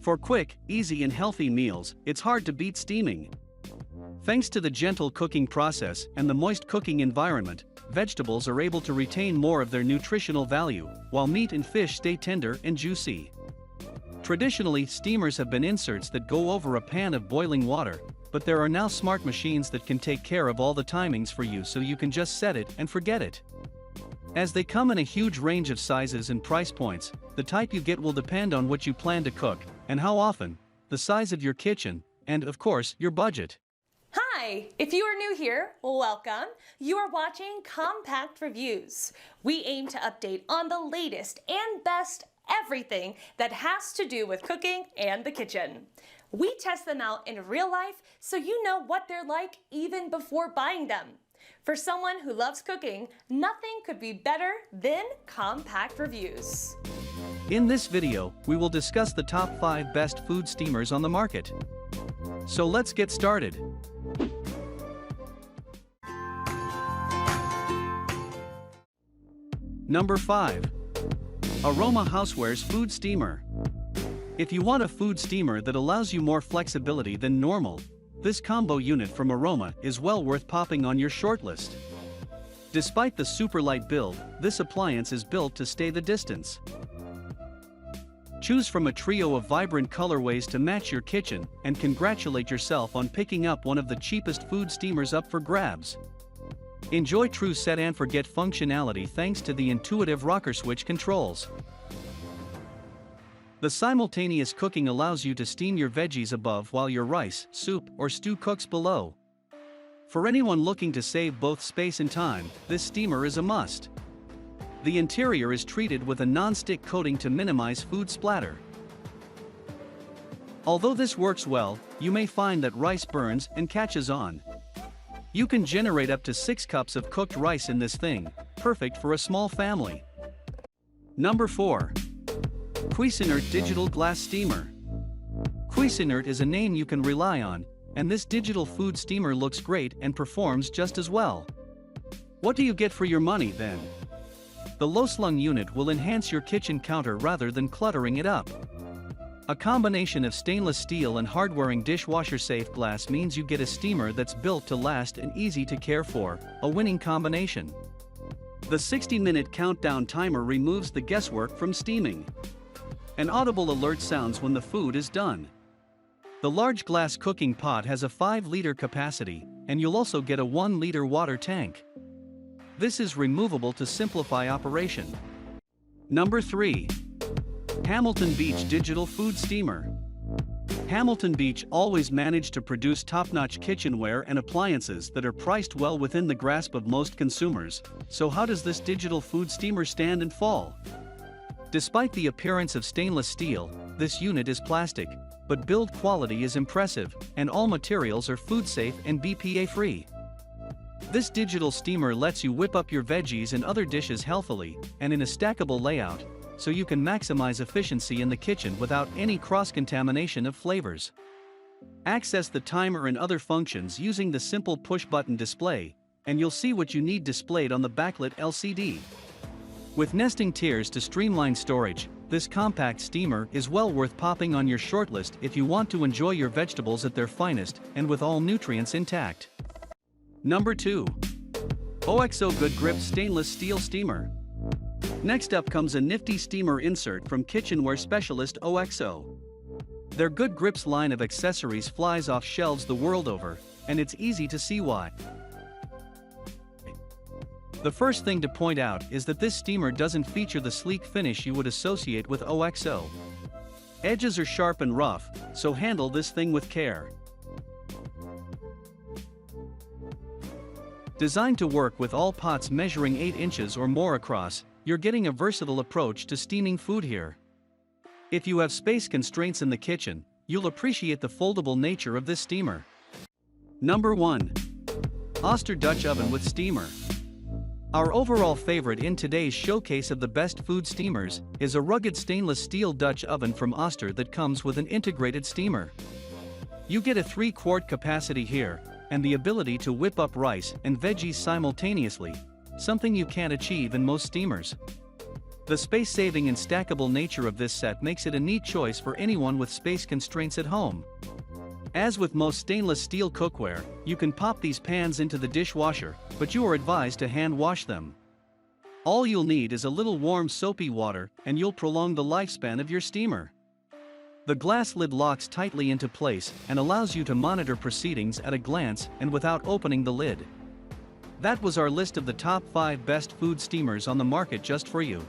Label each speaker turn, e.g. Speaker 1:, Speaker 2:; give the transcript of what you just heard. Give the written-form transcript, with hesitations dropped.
Speaker 1: For quick, easy and healthy meals, it's hard to beat steaming. Thanks to the gentle cooking process and the moist cooking environment, vegetables are able to retain more of their nutritional value, while meat and fish stay tender and juicy. Traditionally, steamers have been inserts that go over a pan of boiling water, but there are now smart machines that can take care of all the timings for you, so you can just set it and forget it. As they come in a huge range of sizes and price points, the type you get will depend on what you plan to cook, and how often, the size of your kitchen, and of course, your budget.
Speaker 2: Hi! If you are new here, welcome. You are watching Compact Reviews. We aim to update on the latest and best everything that has to do with cooking and the kitchen. We test them out in real life so you know what they're like even before buying them. For someone who loves cooking, nothing could be better than Compact Reviews.
Speaker 1: In this video, we will discuss the top 5 best food steamers on the market. So let's get started. Number 5. Aroma Housewares Food Steamer. If you want a food steamer that allows you more flexibility than normal, this combo unit from Aroma is well worth popping on your shortlist. Despite the super light build, this appliance is built to stay the distance. Choose from a trio of vibrant colorways to match your kitchen, and congratulate yourself on picking up one of the cheapest food steamers up for grabs. Enjoy true set and forget functionality thanks to the intuitive rocker switch controls. The simultaneous cooking allows you to steam your veggies above while your rice, soup, or stew cooks below. For anyone looking to save both space and time, this steamer is a must. The interior is treated with a non-stick coating to minimize food splatter. Although this works well, you may find that rice burns and catches on. You can generate up to 6 cups of cooked rice in this thing, perfect for a small family. Number 4. Cuisinart Digital Glass Steamer. Cuisinart is a name you can rely on, and this digital food steamer looks great and performs just as well. What do you get for your money then? The low-slung unit will enhance your kitchen counter rather than cluttering it up. A combination of stainless steel and hard-wearing dishwasher-safe glass means you get a steamer that's built to last and easy to care for, a winning combination. The 60-minute countdown timer removes the guesswork from steaming. An audible alert sounds when the food is done. The large glass cooking pot has a 5-liter capacity, and you'll also get a 1-liter water tank. This is removable to simplify operation. Number 3. Hamilton Beach Digital Food Steamer. Hamilton Beach always managed to produce top-notch kitchenware and appliances that are priced well within the grasp of most consumers, so how does this digital food steamer stand and fall? Despite the appearance of stainless steel, this unit is plastic, but build quality is impressive, and all materials are food-safe and BPA-free. This digital steamer lets you whip up your veggies and other dishes healthily, and in a stackable layout, so you can maximize efficiency in the kitchen without any cross-contamination of flavors. Access the timer and other functions using the simple push-button display, and you'll see what you need displayed on the backlit LCD. With nesting tiers to streamline storage, this compact steamer is well worth popping on your shortlist if you want to enjoy your vegetables at their finest and with all nutrients intact. Number 2. OXO Good Grips Stainless Steel Steamer. Next up comes a nifty steamer insert from kitchenware specialist OXO. Their Good Grips line of accessories flies off shelves the world over, and it's easy to see why. The first thing to point out is that this steamer doesn't feature the sleek finish you would associate with OXO. Edges are sharp and rough, so handle this thing with care. Designed to work with all pots measuring 8 inches or more across, you're getting a versatile approach to steaming food here. If you have space constraints in the kitchen, you'll appreciate the foldable nature of this steamer. Number 1. Oster Dutch Oven with Steamer. Our overall favorite in today's showcase of the best food steamers is a rugged stainless steel Dutch oven from Oster that comes with an integrated steamer. You get a 3-quart capacity here, and the ability to whip up rice and veggies simultaneously, something you can't achieve in most steamers. The space-saving and stackable nature of this set makes it a neat choice for anyone with space constraints at home. As with most stainless steel cookware, you can pop these pans into the dishwasher, but you are advised to hand wash them. All you'll need is a little warm soapy water, and you'll prolong the lifespan of your steamer. The glass lid locks tightly into place and allows you to monitor proceedings at a glance and without opening the lid. That was our list of the top 5 best food steamers on the market just for you.